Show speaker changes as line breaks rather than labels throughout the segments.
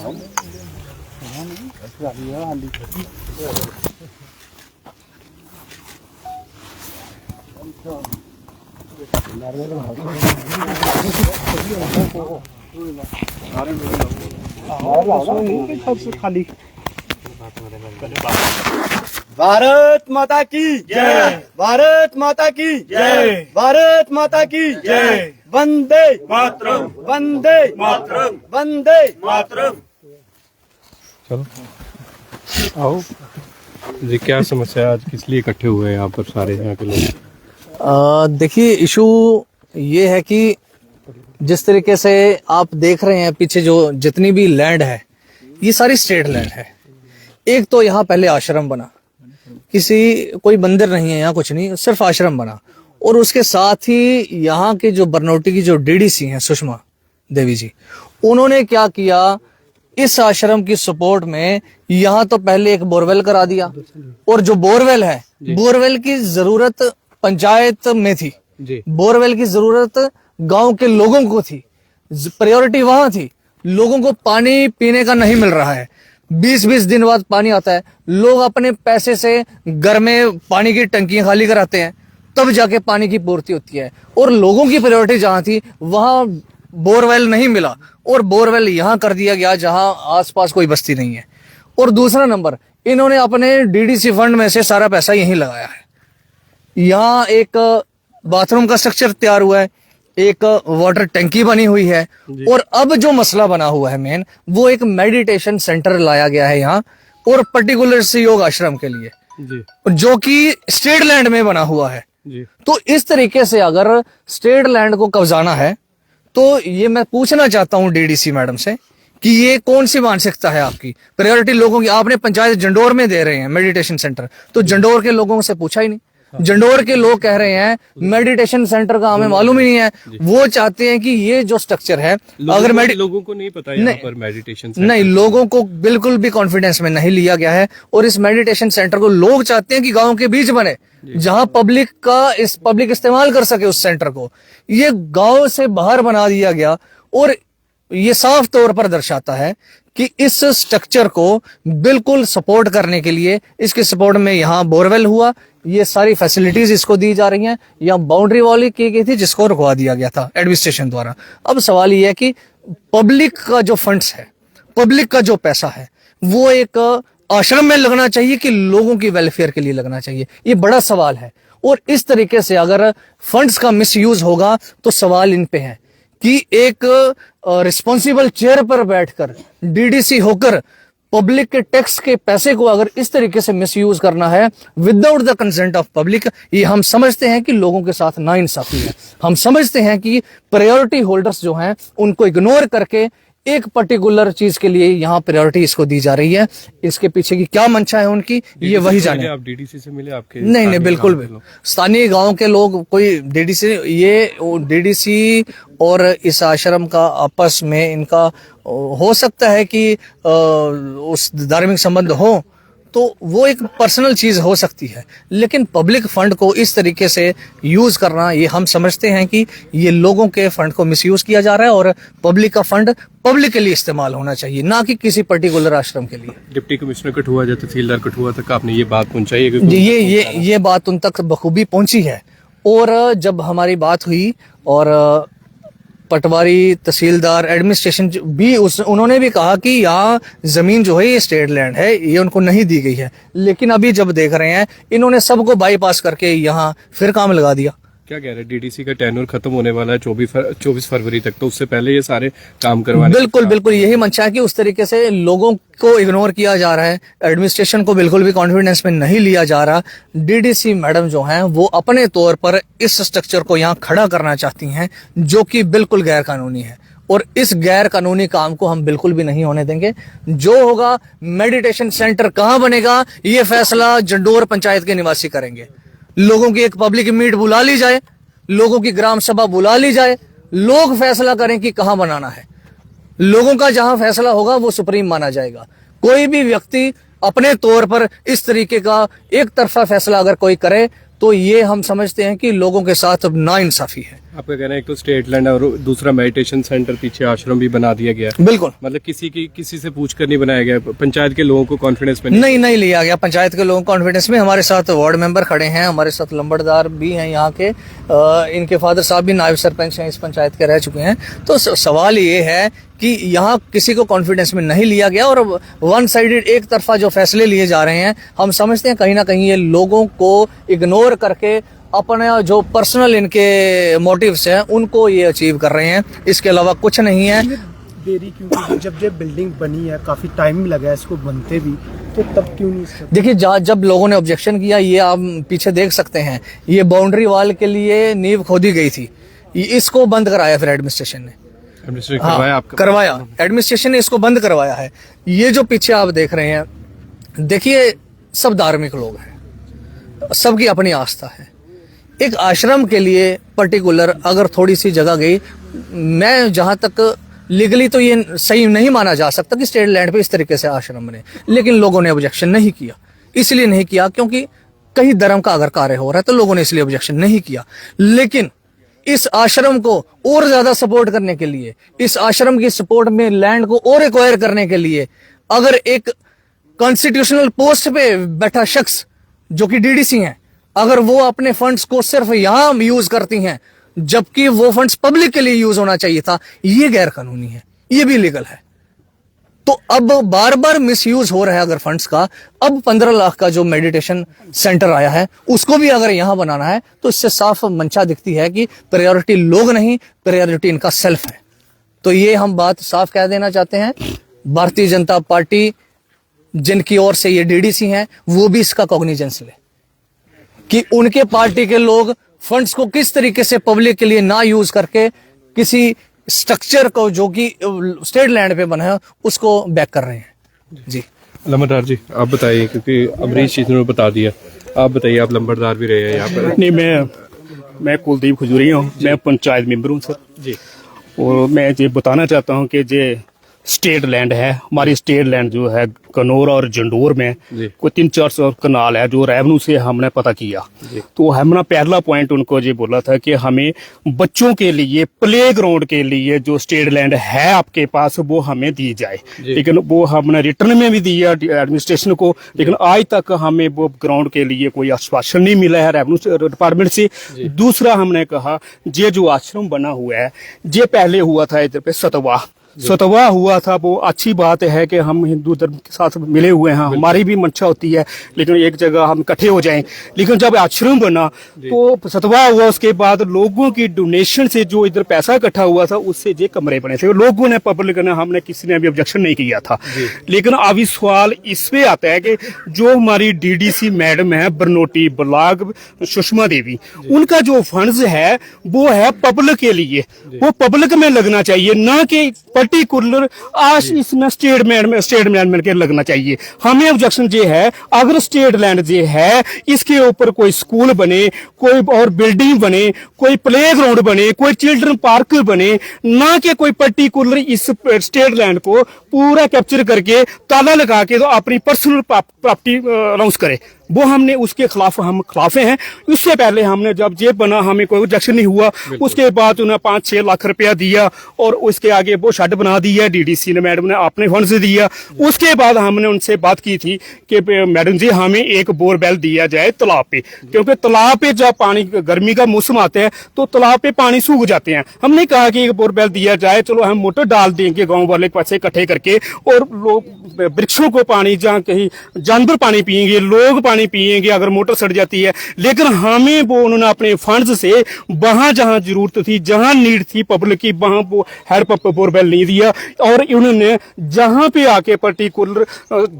भारत माता की जय, भारत माता की जय, भारत माता की जय, वंदे मातरम, वंदे मातरम, वंदे मातरम।
चलो आओ जी, क्या समस्या है आज, किस लिए इकट्ठे हुए हैं यहाँ पर सारे यहाँ के लोग?
देखिए, इशू ये है कि जिस तरीके से आप देख रहे हैं पीछे जो जितनी भी लैंड है ये सारी स्टेट लैंड है। एक तो यहाँ पहले आश्रम बना, कोई मंदिर नहीं है यहाँ, कुछ नहीं, सिर्फ आश्रम बना। और उसके साथ ही यहाँ के जो बरनौटी की जो डीडीसी हैं सुषमा देवी जी, उन्होंने क्या किया, इस आश्रम की सपोर्ट में यहाँ तो पहले एक बोरवेल करा दिया। और जो बोरवेल है, बोरवेल की जरूरत पंचायत में थी, बोरवेल की जरूरत गांव के लोगों को थी, प्रायोरिटी वहां थी। लोगों को पानी पीने का नहीं मिल रहा है, 20-20 दिन बाद पानी आता है, लोग अपने पैसे से घर में पानी की टंकियां खाली कराते हैं, तब जाके पानी की पूर्ति होती है। और लोगों की प्रायोरिटी जहां थी वहां बोरवेल नहीं मिला, और बोरवेल यहां कर दिया गया जहां आसपास कोई बस्ती नहीं है। और दूसरा नंबर, इन्होंने अपने डीडीसी फंड में से सारा पैसा यहीं लगाया है। यहाँ एक बाथरूम का स्ट्रक्चर तैयार हुआ है, एक वाटर टंकी बनी हुई है, और अब जो मसला बना हुआ है मेन, वो एक मेडिटेशन सेंटर लाया गया है यहाँ, और पर्टिकुलर से योग आश्रम के लिए जी, जो कि स्टेट लैंड में बना हुआ है जी। तो इस तरीके से अगर स्टेट लैंड को कब्जाना है तो ये मैं पूछना चाहता हूँ डीडीसी मैडम से कि ये कौन सी मानसिकता है आपकी? प्रायोरिटी लोगों की, आपने पंचायत जंडोर में दे रहे हैं मेडिटेशन सेंटर, तो जंडोर के लोगों से पूछा ही नहीं। जंडोर के लोग कह रहे हैं मेडिटेशन सेंटर का हमें मालूम ही नहीं है। वो चाहते हैं कि ये जो स्ट्रक्चर है, अगर
लोगों को नहीं पता यहाँ पर मेडिटेशन सेंटर,
नहीं, लोगों को बिल्कुल भी कॉन्फिडेंस में नहीं लिया गया है। और इस मेडिटेशन सेंटर को लोग चाहते हैं कि गांव के बीच बने, जहां पब्लिक इस्तेमाल कर सके उस सेंटर को। ये गांव से बाहर बना दिया गया, और ये साफ तौर पर दर्शाता है कि इस स्ट्रक्चर को बिल्कुल सपोर्ट करने के लिए, इसके सपोर्ट में यहाँ बोरवेल हुआ, ये सारी फैसिलिटीज इसको दी जा रही हैं। यहाँ बाउंड्री वॉल की गई थी जिसको रुकवा दिया गया था एडमिनिस्ट्रेशन द्वारा। अब सवाल ये है कि पब्लिक का जो फंड्स है, पब्लिक का जो पैसा है, वो एक आश्रम में लगना चाहिए कि लोगों की वेलफेयर के लिए लगना चाहिए, ये बड़ा सवाल है। और इस तरीके से अगर फंड्स का मिसयूज होगा तो सवाल इन पे है कि एक रिस्पॉन्सिबल चेयर पर बैठकर डीडीसी होकर पब्लिक के टैक्स के पैसे को अगर इस तरीके से मिसयूज करना है without the consent of public, ये हम समझते हैं कि लोगों के साथ नाइंसाफी है। हम समझते हैं कि प्रायोरिटी होल्डर्स जो हैं उनको इग्नोर करके एक पर्टिकुलर चीज के लिए यहाँ प्रायोरिटी इसको दी जा रही है। इसके पीछे की क्या मंशा है उनकी, ये वही जाने।
आप डीडीसी से मिले आपके?
नहीं, बिल्कुल स्थानीय गांव के लोग, कोई डीडीसी और इस आश्रम का आपस में इनका हो सकता है कि उस धार्मिक संबंध हो, तो वो एक पर्सनल चीज हो सकती है, लेकिन पब्लिक फंड को इस तरीके से यूज करना, ये हम समझते हैं कि ये लोगों के फंड को मिसयूज किया जा रहा है। और पब्लिक का फंड पब्लिक के लिए इस्तेमाल होना चाहिए, ना कि किसी पर्टिकुलर आश्रम के लिए।
डिप्टी कमिश्नर कठुआ या तहसीलदार कठुआ तक आपने ये बात पहुंचाई?
ये बात उन तक बखूबी पहुंची है। और जब हमारी बात हुई और पटवारी, तहसीलदार, एडमिनिस्ट्रेशन भी उन्होंने भी कहा कि यहाँ जमीन जो है ये स्टेट लैंड है, ये उनको नहीं दी गई है। लेकिन अभी जब देख रहे हैं इन्होंने सबको बाईपास करके यहाँ फिर काम लगा दिया।
क्या कह रहे हैं, डीडीसी का टेन्योर खत्म होने वाला है 24 फरवरी तक, तो उससे पहले ये सारे काम करवाने?
बिल्कुल यही मंशा है कि उस तरीके से लोगों को इग्नोर किया जा रहा है, एडमिनिस्ट्रेशन को बिल्कुल भी कॉन्फिडेंस में नहीं लिया जा रहा। डीडीसी मैडम जो हैं वो अपने तौर पर इस स्ट्रक्चर को यहाँ खड़ा करना चाहती हैं, जो कि बिल्कुल गैर कानूनी है। और इस गैर कानूनी काम को हम बिल्कुल भी नहीं होने देंगे। जो होगा, मेडिटेशन सेंटर कहाँ बनेगा ये फैसला जंडोर पंचायत के निवासी करेंगे। लोगों की एक पब्लिक मीट बुला ली जाए, लोगों की ग्राम सभा बुला ली जाए, लोग फैसला करें कि कहां बनाना है। लोगों का जहां फैसला होगा वो सुप्रीम माना जाएगा। कोई भी व्यक्ति अपने तौर पर इस तरीके का एक तरफा फैसला अगर कोई करे तो ये हम समझते हैं कि लोगों के साथ अब नाइंसाफी है।
आपका कहना है एक तो स्टेट लैंड और दूसरा मेडिटेशन सेंटर, पीछे आश्रम भी बना दिया गया।
बिल्कुल,
मतलब किसी से पूछ कर नहीं बनाया गया, पंचायत के लोगों को कॉन्फिडेंस में
नहीं लिया गया। पंचायत के लोगों को कॉन्फिडेंस में, हमारे साथ वार्ड मेंबर खड़े हैं, हमारे साथ लंबड़दार भी हैं यहाँ के, इनके फादर साहब भी नायब सरपंच हैं, इस पंचायत के रह चुके हैं। तो सवाल ये है कि यहाँ किसी को कॉन्फिडेंस में नहीं लिया गया और वन साइडेड एक तरफा जो फैसले लिए जा रहे हैं, हम समझते हैं कहीं ना कहीं ये लोगों को इग्नोर करके अपने जो पर्सनल इनके मोटिव्स हैं उनको ये अचीव कर रहे हैं, इसके अलावा कुछ नहीं है।
देरी क्योंकि जब बिल्डिंग बनी है काफी टाइम लगा है इसको बनते भी, तो तब क्यों नहीं?
देखिए, जब लोगों ने ऑब्जेक्शन किया, ये आप पीछे देख सकते हैं, ये बाउंड्री वॉल के लिए नींव खोदी गई थी, इसको बंद कराया फिर एडमिनिस्ट्रेशन ने। करवाया एडमिनिस्ट्रेशन ने, इसको बंद करवाया है। ये जो पीछे आप देख रहे हैं, देखिए सब धार्मिक लोग हैं, सबकी अपनी आस्था है। एक आश्रम के लिए पर्टिकुलर अगर थोड़ी सी जगह गई, मैं जहां तक लीगली तो ये सही नहीं माना जा सकता कि स्टेट लैंड पे इस तरीके से आश्रम बने, लेकिन लोगों ने ऑब्जेक्शन नहीं किया। इसलिए नहीं किया क्योंकि कहीं धर्म का अगर कार्य हो रहा है तो लोगों ने इसलिए ऑब्जेक्शन नहीं किया। लेकिन इस आश्रम को और ज्यादा सपोर्ट करने के लिए, इस आश्रम की सपोर्ट में लैंड को और एक्वायर करने के लिए, अगर एक कॉन्स्टिट्यूशनल पोस्ट पे बैठा शख्स जो कि डीडीसी हैं, अगर वो अपने फंड्स को सिर्फ यहां यूज करती हैं जबकि वो फंड्स पब्लिक के लिए यूज होना चाहिए था, ये गैर कानूनी है, ये भी लीगल है। तो अब बार बार मिसयूज हो रहा है अगर फंड्स का। अब 15 लाख का जो मेडिटेशन सेंटर आया है उसको भी अगर यहां बनाना है तो इससे साफ मंशा दिखती है कि प्रायोरिटी लोग नहीं, प्रायोरिटी इनका सेल्फ है। तो ये हम बात साफ कह देना चाहते हैं। भारतीय जनता पार्टी जिनकी ओर से ये डीडीसी हैं वो भी इसका कॉग्निजेंस ले कि उनके पार्टी के लोग फंड्स को किस तरीके से पब्लिक के लिए ना यूज करके किसी स्ट्रक्चर को जो कि स्टेट लैंड पे बना है उसको बैक कर रहे हैं। जी
लंबड़दार जी आप बताइए, क्योंकि अमरीश जी ने बता दिया, आप बताइए, आप लंबड़दार भी रहे हैं यहाँ पर।
नहीं, मैं कुलदीप खजूरी हूँ, मैं पंचायत मेंबर हूँ सर
जी।
और मैं ये बताना चाहता हूँ कि जे स्टेट लैंड है, हमारी स्टेट लैंड जो है कनौर और जंडोर में कोई 300-400 कनाल है जो रेवेन्यू से हमने पता किया। तो हमने पहला पॉइंट उनको ये बोला था कि हमें बच्चों के लिए प्ले ग्राउंड के लिए जो स्टेट लैंड है आपके पास वो हमें दी जाए, लेकिन वो हमने रिटर्न में भी दिया एडमिनिस्ट्रेशन को, लेकिन आज तक हमें वो ग्राउंड के लिए कोई आश्वासन नहीं मिला है रेवेन्यू डिपार्टमेंट से। दूसरा हमने कहा ये जो आश्रम बना हुआ है ये पहले हुआ था इधर पे सतवा हुआ था, वो अच्छी बात है कि हम हिंदू धर्म के साथ मिले हुए हैं, हमारी भी मंशा होती है, लेकिन एक जगह हम इकट्ठे हो जाएं। लेकिन जब आश्रम बना तो सतवा हुआ, उसके बाद लोगों की डोनेशन से जो इधर पैसा इकट्ठा हुआ था उससे ये कमरे बने थे, लोगों ने पब्लिक ने, हमने किसी ने भी ऑब्जेक्शन नहीं किया था। लेकिन अभी सवाल इस पे आता है कि जो हमारी डीडीसी मैडम है बरनोटी ब्लॉक सुषमा देवी, उनका जो फंड्स है वो है पब्लिक के लिए, वो पब्लिक में लगना चाहिए, ना कि पर्टिकुलर आज इसमें स्टेट मैनेजमेंट के लगना चाहिए। हमें ऑब्जेक्शन ये है, अगर स्टेट लैंड ये है इसके ऊपर कोई स्कूल बने, कोई और बिल्डिंग बने, कोई प्ले ग्राउंड बने, कोई चिल्ड्रन पार्क बने, ना कि कोई पर्टिकुलर इस स्टेट लैंड को पूरा कैप्चर करके ताला लगा के तो अपनी पर्सनल प्रॉपर्टी अनाउंस करे, वो हमने उसके खिलाफ हम खिलाफ हैं। उससे पहले हमने जब ये बना हमें कोई ऑब्जेक्शन नहीं हुआ, उसके बाद उन्हें 5-6 लाख रुपया दिया और उसके आगे वो शेड बना दिया, डीडीसी ने मैडम ने अपने फंड से दिया। उसके बाद हमने उनसे बात की थी कि मैडम जी हमें एक बोरवेल दिया जाए तालाब पे, क्योंकि तालाब पे जब पानी गर्मी का मौसम आता है तो तालाब पे पानी सूख जाते हैं। हमने कहा कि एक बोरवेल दिया जाए, चलो हम मोटर डाल देंगे गाँव वाले पैसे इकट्ठे करके, और लोग वृक्षों को पानी, जहाँ कहीं जानवर पानी पियेंगे, लोग पानी पिएंगे अगर मोटर सड़ जाती है। लेकिन हमें वो उन्होंने अपने फंड्स से वहां जहां जरूरत थी, जहां नीड थी पब्लिक की, वहां वो हेल्प बोरवेल नहीं दिया, और इन्होंने जहां पे आके पर्टिकुलर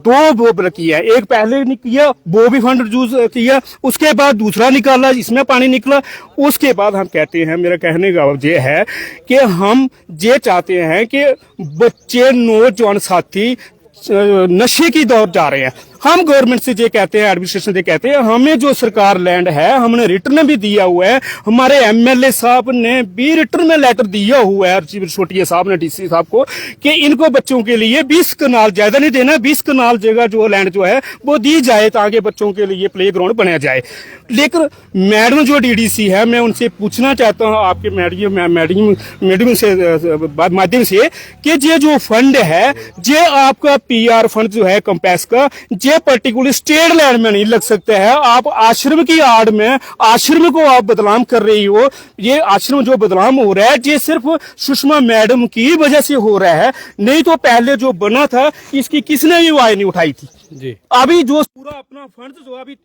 2 बोरवेल किया, एक पहले नहीं किया वो भी फंड यूज किया, उसके बाद दूसरा निकाला इसमें पानी निकला। उसके बाद हम कहते हैं, मेरा कहने का ये है कि हम ये चाहते हैं कि बच्चे नौजवान साथी नशे की दौर जा रहे हैं, हम गवर्नमेंट से ये कहते हैं, एडमिनिस्ट्रेशन से कहते हैं, हमें जो सरकार लैंड है हमने रिटर्न भी दिया हुआ है, हमारे एमएलए साहब ने भी रिटर्न में लेटर दिया हुआ है छोटिया साहब ने डीसी साहब को कि इनको बच्चों के लिए 20 कनाल, ज्यादा नहीं देना, 20 कनाल जगह जो लैंड जो है वो दी जाए ताकि बच्चों के लिए प्ले ग्राउंड बनाया जाए। लेकिन मैडम जो डीडीसी है, मैं उनसे पूछना चाहता हूँ आपके मीडियम से माध्यम से कि ये जो फंड है, ये आपका पीआर फंड जो है कंपैस का, ये पर्टिकुलर स्टेट लैंड में नहीं लग सकता है। आप आश्रम की आड़ में आश्रम को आप बदनाम कर रही हो। ये आश्रम जो बदनाम हो रहा है ये सिर्फ सुषमा मैडम की वजह से हो रहा है, नहीं तो पहले जो बना था इसकी किसने भी आवाज नहीं उठाई थी
जी।
अभी जो पूरा अपना फंड जो अभी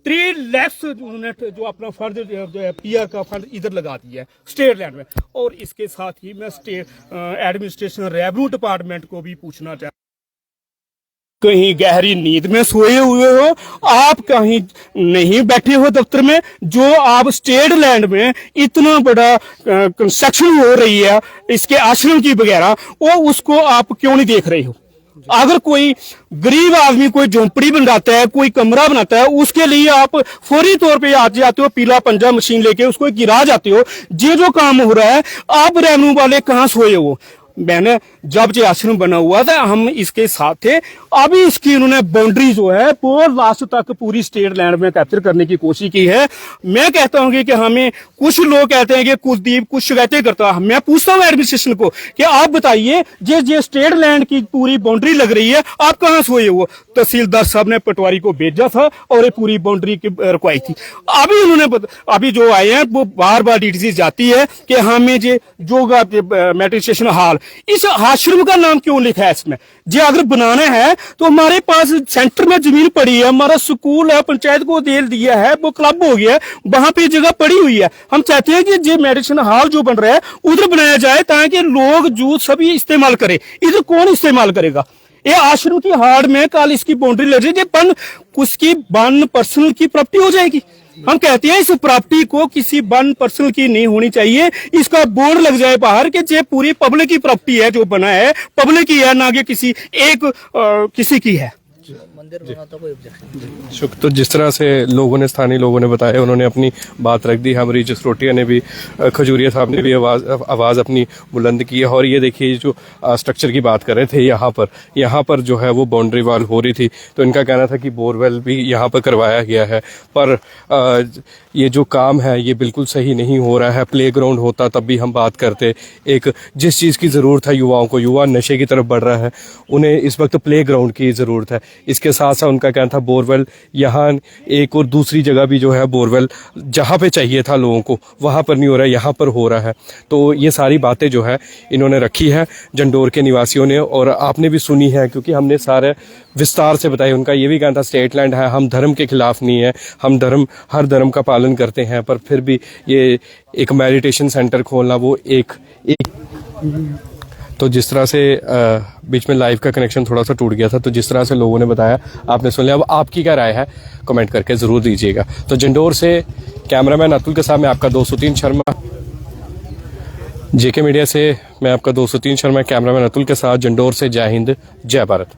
3 लाख जो अपना फंड जो है पीआर का फंड इधर लगा दिया है स्टेट लैंड में। और इसके साथ ही मैं स्टेट एडमिनिस्ट्रेशन रेवेन्यू डिपार्टमेंट को भी पूछना चाहता, कहीं गहरी नींद में सोए हुए हो, आप कहीं नहीं बैठे हो दफ्तर में, जो आप स्टेट लैंड में इतना बड़ा कंस्ट्रक्शन हो रही है इसके आश्रम की वगैरह, वो उसको आप क्यों नहीं देख रहे हो? अगर कोई गरीब आदमी कोई झोंपड़ी बनाता है, कोई कमरा बनाता है, उसके लिए आप फौरी तौर पे आज जाते हो, पीला पंजा मशीन लेके उसको गिरा जाते हो। ये जो काम हो रहा है, आप रेवेन्यू वाले कहाँ सोए हो? मैंने जब ये आश्रम बना हुआ था हम इसके साथ थे, अभी इसकी इन्होंने बाउंड्री जो है वो लास्ट तक पूरी स्टेट लैंड में कैप्चर करने की कोशिश की है। मैं कहता हूं कि हमें, कुछ लोग कहते हैं कि कुलदीप कुछ शिकायतें करता है, मैं पूछता हूं एडमिनिस्ट्रेशन को कि आप बताइए ये स्टेट लैंड की पूरी बाउंड्री लग रही है, आप कहां सोए हो? तहसीलदार साहब ने पटवारी को भेजा था और ये पूरी बाउंड्री की रुकवाई थी। अभी उन्होंने अभी जो आए हैं वो बार बार डीटीसी जाती है कि हमें ये जोगा मेडिटेशन हॉल, इस आश्रम का नाम क्यों लिखा है इसमें? जो अगर बनाना है तो हमारे पास सेंटर में जमीन पड़ी है, हमारा स्कूल है, पंचायत को दे दिया है, वो क्लब हो गया है, वहां पे जगह पड़ी हुई है। हम चाहते हैं कि ये मेडिटेशन हॉल जो बन रहा है उधर बनाया जाए ताकि लोग जो सभी इस्तेमाल करें। इधर कौन इस्तेमाल करेगा? ये आश्रम की हार्ड में कल इसकी बाउंड्री लग जाएगी, उसकी 1 पर्सनल की प्रॉपर्टी हो जाएगी। हम कहते हैं इस प्रॉपर्टी को किसी 1 पर्सनल की नहीं होनी चाहिए, इसका बोर्ड लग जाए बाहर कि ये पूरी पब्लिक की प्रॉपर्टी है, जो बना है पब्लिक की है, ना कि किसी एक किसी की है।
मंदिर बनाता कोई ऑब्जेक्शन।
शुक्र। तो जिस तरह से लोगों ने, स्थानीय लोगों ने बताया, उन्होंने अपनी बात रख दी। हमारी जसरोटिया ने भी, खजूरिया साहब ने भी आवाज़ अपनी बुलंद की है। और ये देखिए जो स्ट्रक्चर की बात कर रहे थे, यहाँ पर जो है वो बाउंड्री वाल हो रही थी, तो इनका कहना था कि बोरवेल भी यहाँ पर करवाया गया है, पर ये जो काम है ये बिल्कुल सही नहीं हो रहा है। प्ले ग्राउंड होता तब भी हम बात करते, एक जिस चीज़ की ज़रूरत है युवाओं को, युवा नशे की तरफ बढ़ रहा है, उन्हें इस वक्त प्ले ग्राउंड की ज़रूरत है। इसके साथ साथ उनका कहना था बोरवेल, यहाँ एक और दूसरी जगह भी जो है बोरवेल जहाँ पे चाहिए था लोगों को वहाँ पर नहीं हो रहा है, यहाँ पर हो रहा है। तो ये सारी बातें जो है इन्होंने रखी है जंडोर के निवासियों ने, और आपने भी सुनी है क्योंकि हमने सारे विस्तार से बताया। उनका ये भी कहना था स्टेट लैंड है, हम धर्म के खिलाफ नहीं है, हम हर धर्म का पालन करते हैं, पर फिर भी ये एक मेडिटेशन सेंटर खोलना वो एक तो जिस तरह से बीच में लाइव का कनेक्शन थोड़ा सा टूट गया था, तो जिस तरह से लोगों ने बताया आपने सुन लिया। अब आपकी क्या राय है कमेंट करके ज़रूर दीजिएगा। तो जंडोर से कैमरामैन अतुल के साथ मैं आपका 203 शर्मा, जेके मीडिया से मैं आपका 203 शर्मा, कैमरामैन अतुल के साथ जंडोर से। जय हिंद, जय भारत।